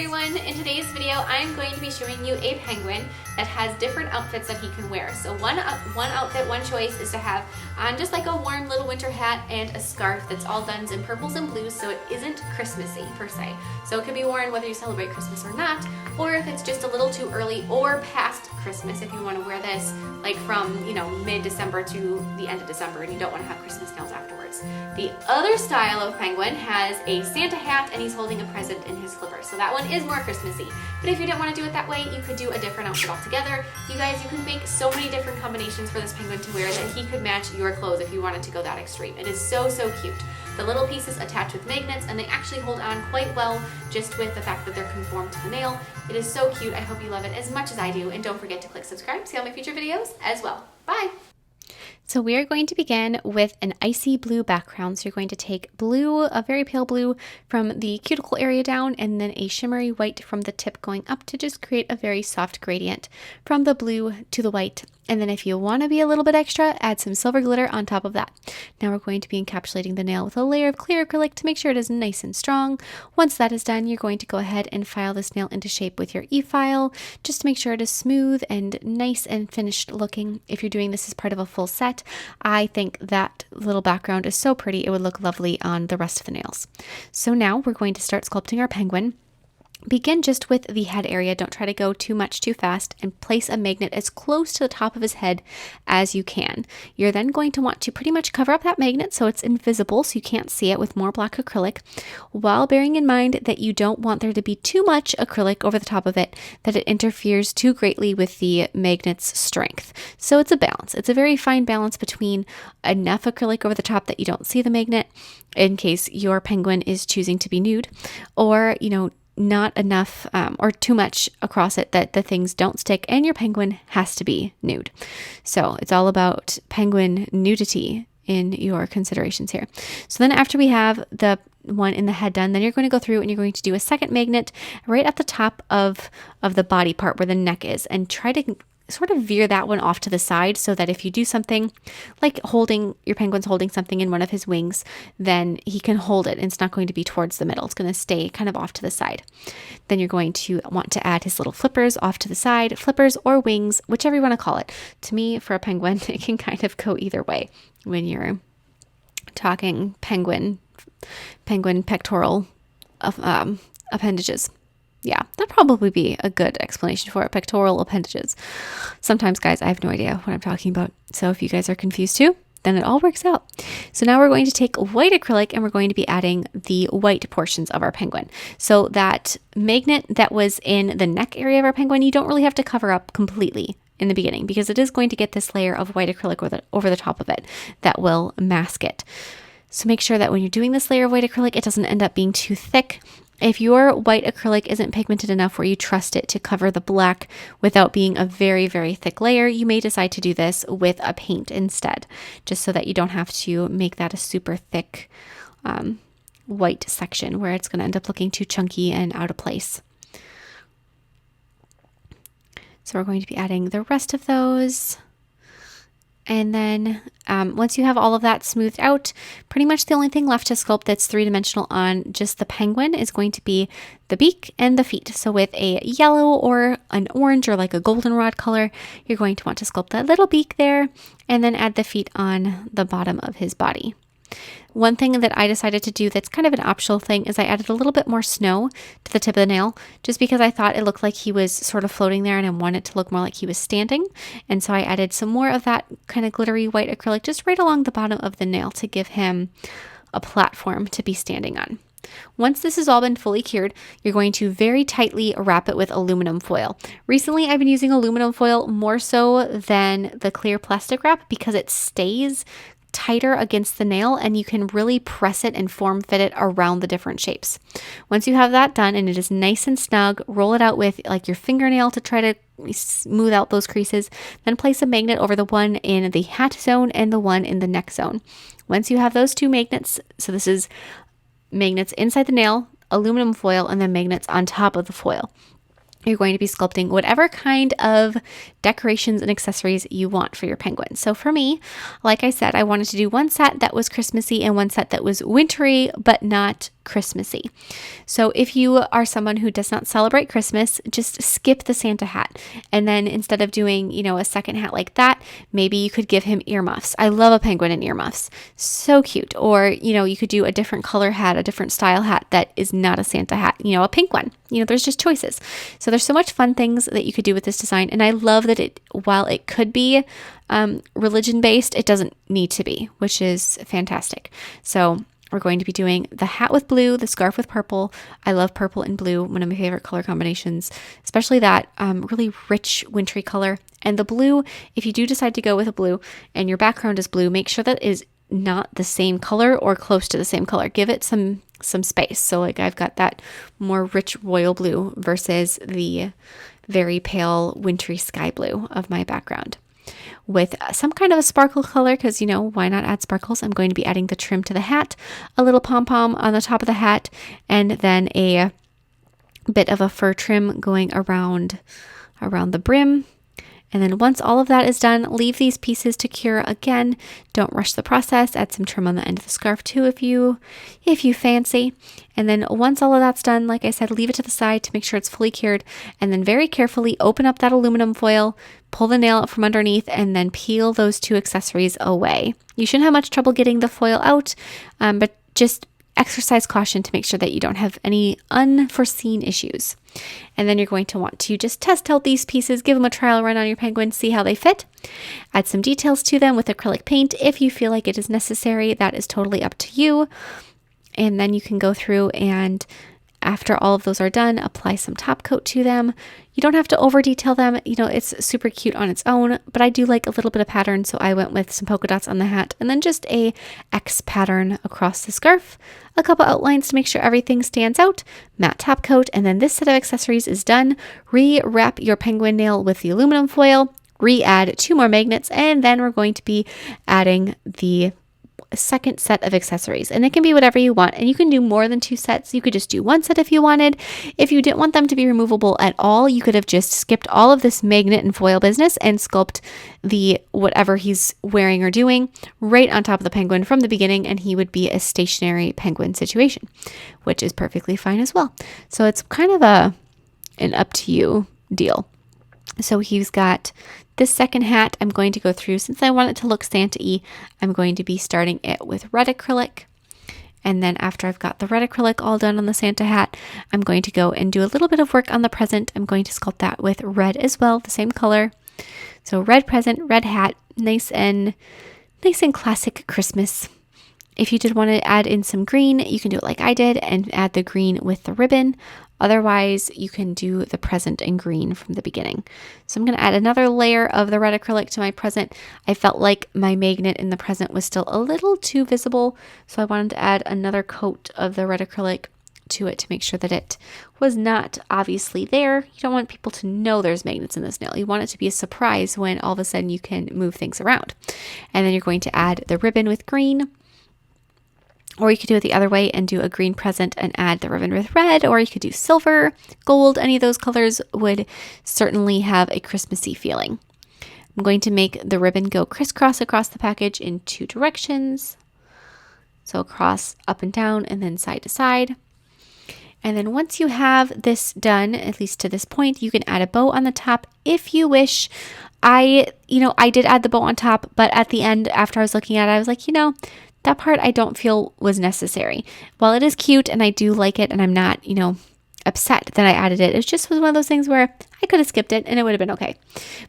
everyone! In today's video, I'm going to be showing you a penguin that has different outfits that he can wear. So one outfit, one choice is to have on just like a warm little winter hat and a scarf that's all done in purples and blues, so it isn't Christmassy per se. So it can be worn whether you celebrate Christmas or not, or if it's just a little too early or past Christmas, if you want to wear this like from, mid-December to the end of December and you don't want to have Christmas nails afterwards. The other style of penguin has a Santa hat and he's holding a present in his slippers. So that one is more Christmassy. But if you don't want to do it that way, you could do a different outfit altogether. You guys, you can make so many different combinations for this penguin to wear that he could match your clothes if you wanted to go that extreme. It is so, so cute. The little pieces attach with magnets and they actually hold on quite well just with the fact that they're conformed to the nail. It is so cute. I hope you love it as much as I do. And don't forget to click subscribe to see all my future videos as well. Bye! So we are going to begin with an icy blue background. So you're going to take blue, a very pale blue from the cuticle area down, and then a shimmery white from the tip going up to just create a very soft gradient from the blue to the white. And then if you want to be a little bit extra, add some silver glitter on top of that. Now we're going to be encapsulating the nail with a layer of clear acrylic to make sure it is nice and strong. Once that is done, you're going to go ahead and file this nail into shape with your e-file, just to make sure it is smooth and nice and finished looking. If you're doing this as part of a full set, I think that little background is so pretty, it would look lovely on the rest of the nails. So now we're going to start sculpting our penguin. Begin just with the head area. Don't try to go too fast, and place a magnet as close to the top of his head as you can. You're then going to want to pretty much cover up that magnet so it's invisible, so you can't see it, with more black acrylic, while bearing in mind that you don't want there to be too much acrylic over the top of it, that it interferes too greatly with the magnet's strength. So it's a balance. It's a very fine balance between enough acrylic over the top that you don't see the magnet in case your penguin is choosing to be nude, or, not enough or too much across it that the things don't stick and your penguin has to be nude. So it's all about penguin nudity in your considerations here. So then after we have the one in the head done, then you're going to go through and you're going to do a second magnet right at the top of the body part where the neck is, and try to sort of veer that one off to the side so that if you do something like your penguin's holding something in one of his wings, then he can hold it and it's not going to be towards the middle. It's going to stay kind of off to the side. Then you're going to want to add his little flippers off to the side, flippers or wings, whichever you want to call it. To me, for a penguin, it can kind of go either way when you're talking penguin pectoral appendages. Yeah, that'd probably be a good explanation for it. Pectoral appendages. Sometimes, guys, I have no idea what I'm talking about. So if you guys are confused too, then it all works out. So now we're going to take white acrylic and we're going to be adding the white portions of our penguin. So that magnet that was in the neck area of our penguin, you don't really have to cover up completely in the beginning, because it is going to get this layer of white acrylic over the top of it that will mask it. So make sure that when you're doing this layer of white acrylic, it doesn't end up being too thick. If your white acrylic isn't pigmented enough where you trust it to cover the black without being a very, very thick layer, you may decide to do this with a paint instead, just so that you don't have to make that a super thick white section where it's going to end up looking too chunky and out of place. So we're going to be adding the rest of those. And then once you have all of that smoothed out, pretty much the only thing left to sculpt that's three-dimensional on just the penguin is going to be the beak and the feet. So with a yellow or an orange or like a goldenrod color, you're going to want to sculpt that little beak there and then add the feet on the bottom of his body. One thing that I decided to do that's kind of an optional thing is I added a little bit more snow to the tip of the nail, just because I thought it looked like he was sort of floating there and I wanted it to look more like he was standing. And so I added some more of that kind of glittery white acrylic just right along the bottom of the nail to give him a platform to be standing on. Once this has all been fully cured, you're going to very tightly wrap it with aluminum foil. Recently, I've been using aluminum foil more so than the clear plastic wrap because it stays tighter against the nail and you can really press it and form fit it around the different shapes. Once you have that done and it is nice and snug, roll it out with like your fingernail to try to smooth out those creases, then place a magnet over the one in the hat zone and the one in the neck zone. Once you have those two magnets, so this is magnets inside the nail, aluminum foil, and then magnets on top of the foil, you're going to be sculpting whatever kind of decorations and accessories you want for your penguin. So for me, like I said, I wanted to do one set that was Christmassy and one set that was wintry, but not Christmassy. So if you are someone who does not celebrate Christmas, just skip the Santa hat. And then instead of doing, a second hat like that, maybe you could give him earmuffs. I love a penguin in earmuffs. So cute. Or, you could do a different color hat, a different style hat that is not a Santa hat, a pink one. There's just choices. So there's so much fun things that you could do with this design. And I love that while it could be religion based, it doesn't need to be, which is fantastic. So we're going to be doing the hat with blue, the scarf with purple. I love purple and blue, one of my favorite color combinations, especially that really rich wintry color. And the blue, if you do decide to go with a blue and your background is blue, make sure that is not the same color or close to the same color. Give it some space. So like I've got that more rich royal blue versus the very pale wintry sky blue of my background. With some kind of a sparkle color, because why not add sparkles? I'm going to be adding the trim to the hat, a little pom-pom on the top of the hat, and then a bit of a fur trim going around the brim. And then once all of that is done, leave these pieces to cure again. Don't rush the process. Add some trim on the end of the scarf too if you fancy. And then once all of that's done, like I said, leave it to the side to make sure it's fully cured. And then very carefully open up that aluminum foil, pull the nail out from underneath, and then peel those two accessories away. You shouldn't have much trouble getting the foil out, but just exercise caution to make sure that you don't have any unforeseen issues. And then you're going to want to just test out these pieces, give them a trial run on your penguin, see how they fit. Add some details to them with acrylic paint if you feel like it is necessary. That is totally up to you. And then you can go through and after all of those are done, apply some top coat to them. You don't have to over detail them. It's super cute on its own, but I do like a little bit of pattern. So I went with some polka dots on the hat and then just a X pattern across the scarf, a couple outlines to make sure everything stands out, matte top coat. And then this set of accessories is done. Re-wrap your penguin nail with the aluminum foil, re-add 2 more magnets, and then we're going to be adding the second set of accessories, and it can be whatever you want, and you can do more than 2 sets. You could just do 1 set if you wanted. If you didn't want them to be removable at all, you could have just skipped all of this magnet and foil business and sculpt the whatever he's wearing or doing right on top of the penguin from the beginning, and he would be a stationary penguin situation, which is perfectly fine as well. So it's kind of an up to you deal. So he's got this second hat. I'm going to go through, since I want it to look Santa-y, I'm going to be starting it with red acrylic. And then after I've got the red acrylic all done on the Santa hat, I'm going to go and do a little bit of work on the present. I'm going to sculpt that with red as well, the same color. So red present, red hat, nice and classic Christmas. If you did want to add in some green, you can do it like I did and add the green with the ribbon. Otherwise, you can do the present in green from the beginning. So I'm going to add another layer of the red acrylic to my present. I felt like my magnet in the present was still a little too visible, so I wanted to add another coat of the red acrylic to it to make sure that it was not obviously there. You don't want people to know there's magnets in this nail. You want it to be a surprise when all of a sudden you can move things around. And then you're going to add the ribbon with green. Or you could do it the other way and do a green present and add the ribbon with red, or you could do silver, gold. Any of those colors would certainly have a Christmassy feeling. I'm going to make the ribbon go crisscross across the package in 2 directions. So across, up and down, and then side to side. And then once you have this done, at least to this point, you can add a bow on the top if you wish. I did add the bow on top, but at the end, after I was looking at it, I was like, that part I don't feel was necessary. While it is cute and I do like it and I'm not, upset that I added it, it just was one of those things where I could have skipped it and it would have been okay.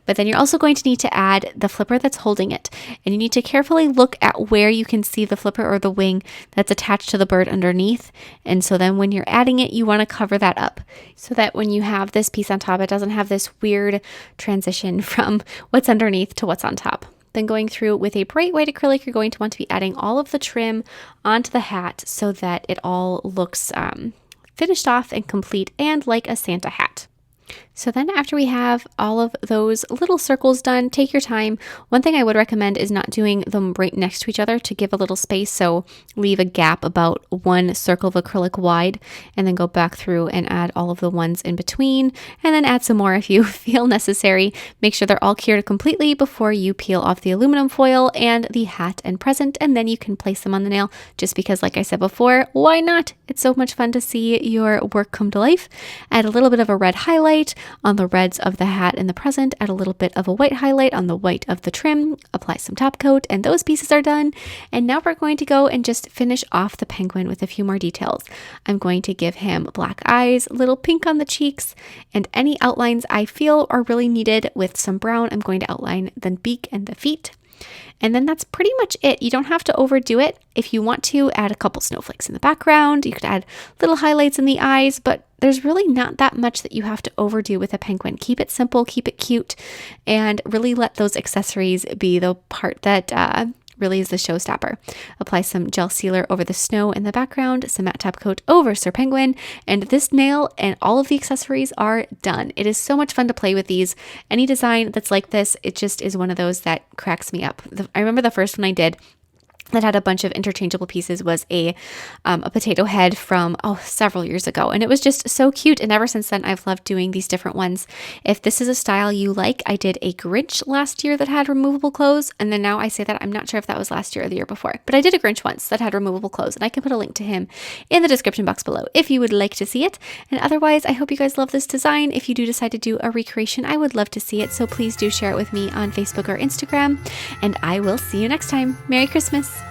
But then you're also going to need to add the flipper that's holding it. And you need to carefully look at where you can see the flipper or the wing that's attached to the bird underneath. And so then when you're adding it, you want to cover that up so that when you have this piece on top, it doesn't have this weird transition from what's underneath to what's on top. Then going through with a bright white acrylic, you're going to want to be adding all of the trim onto the hat so that it all looks finished off and complete and like a Santa hat. So then after we have all of those little circles done, take your time. One thing I would recommend is not doing them right next to each other to give a little space. So leave a gap about one circle of acrylic wide and then go back through and add all of the ones in between and then add some more if you feel necessary. Make sure they're all cured completely before you peel off the aluminum foil and the hat and present, and then you can place them on the nail just because, like I said before, why not? It's so much fun to see your work come to life. Add a little bit of a red highlight on the reds of the hat and the present, add a little bit of a white highlight on the white of the trim, apply some top coat, and those pieces are done. And now we're going to go and just finish off the penguin with a few more details. I'm going to give him black eyes, a little pink on the cheeks, and any outlines I feel are really needed with some brown. I'm going to outline the beak and the feet. And then that's pretty much it. You don't have to overdo it. If you want to, add a couple snowflakes in the background. You could add little highlights in the eyes, but there's really not that much that you have to overdo with a penguin. Keep it simple, keep it cute, and really let those accessories be the part that really is the showstopper. Apply some gel sealer over the snow in the background, some matte top coat over Sir Penguin, and this nail and all of the accessories are done. It is so much fun to play with these. Any design that's like this, it just is one of those that cracks me up. I remember the first one I did that had a bunch of interchangeable pieces was a potato head from several years ago, and it was just so cute. And ever since then, I've loved doing these different ones. If this is a style you like, I did a Grinch last year that had removable clothes, and then now I say that I'm not sure if that was last year or the year before, but I did a Grinch once that had removable clothes, and I can put a link to him in the description box below if you would like to see it. And otherwise, I hope you guys love this design. If you do decide to do a recreation, I would love to see it, so please do share it with me on Facebook or Instagram, and I will see you next time. Merry Christmas!